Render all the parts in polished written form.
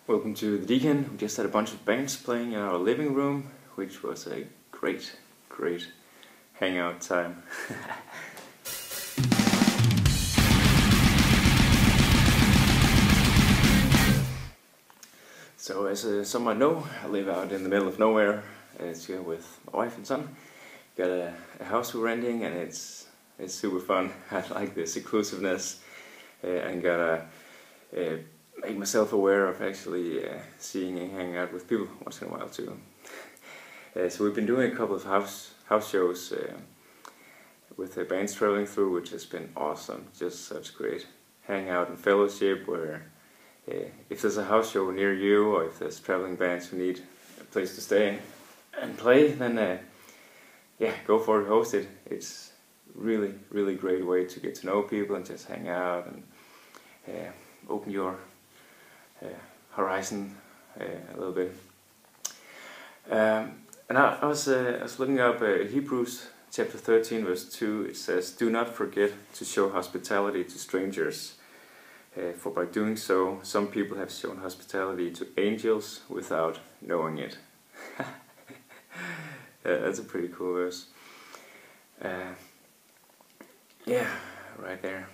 Welcome to the Deacon. We just had a bunch of bands playing in our living room, which was a great hangout time. So as some might know, I live out in the middle of nowhere here with my wife and son. Got a house we're renting, and it's super fun. I like the seclusiveness and gotta make myself aware of actually seeing and hanging out with people once in a while too. So we've been doing a couple of house shows with the bands traveling through, which has been awesome. Just such great hangout and fellowship where if there's a house show near you, or if there's traveling bands who need a place to stay and play, then go for it, host it. It's really great way to get to know people and just hang out and open your horizon a little bit. And I was looking up Hebrews chapter 13 verse 2. It says, "Do not forget to show hospitality to strangers, for by doing so, some people have shown hospitality to angels without knowing it." That's a pretty cool verse. Right there.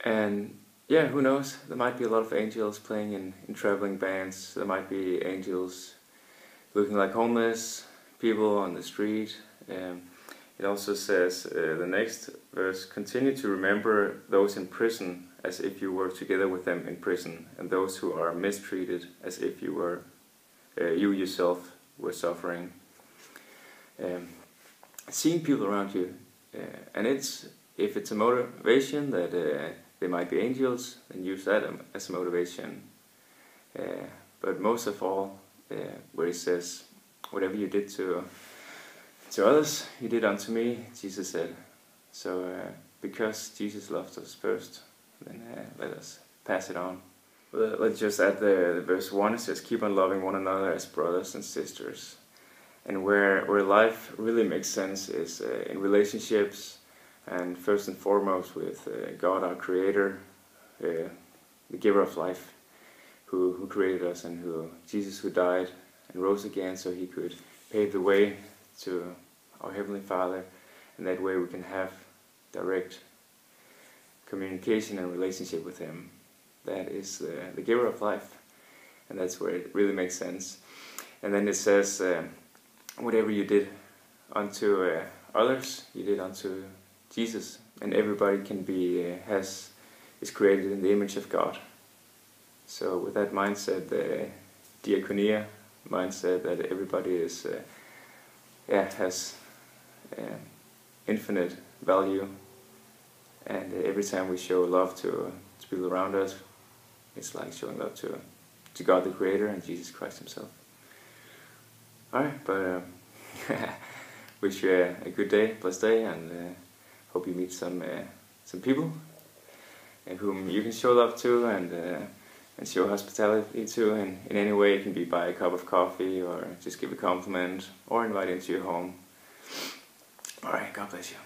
And yeah, who knows? There might be a lot of angels playing in traveling bands. There might be angels looking like homeless people on the street. It also says, the next verse, "Continue to remember those in prison as if you were together with them in prison, and those who are mistreated as if you yourself were suffering." Seeing people around you, and if it's a motivation that they might be angels, then use that as a motivation. But most of all, where it says, "Whatever you did to others, you did unto me," Jesus said. So because Jesus loved us first, then let us pass it on. Let's just add the verse 1. It says, "Keep on loving one another as brothers and sisters." And where life really makes sense is in relationships, and first and foremost with God, our Creator, the giver of life, who created us, and Jesus who died and rose again so He could pave the way to our Heavenly Father, and that way we can have direct communication and relationship with Him. That is the giver of life, and that's where it really makes sense. And then it says, "Whatever you did unto others, you did unto Jesus." And everybody can is created in the image of God. So with that mindset, the diakonia mindset, that everybody has infinite value, and every time we show love to people around us, it's like showing love to God the Creator and Jesus Christ Himself. Alright, but wish you a good day, blessed day, and hope you meet some people whom you can show love to and show hospitality to in any way. It can be buy a cup of coffee, or just give a compliment, or invite into your home. Alright, God bless you.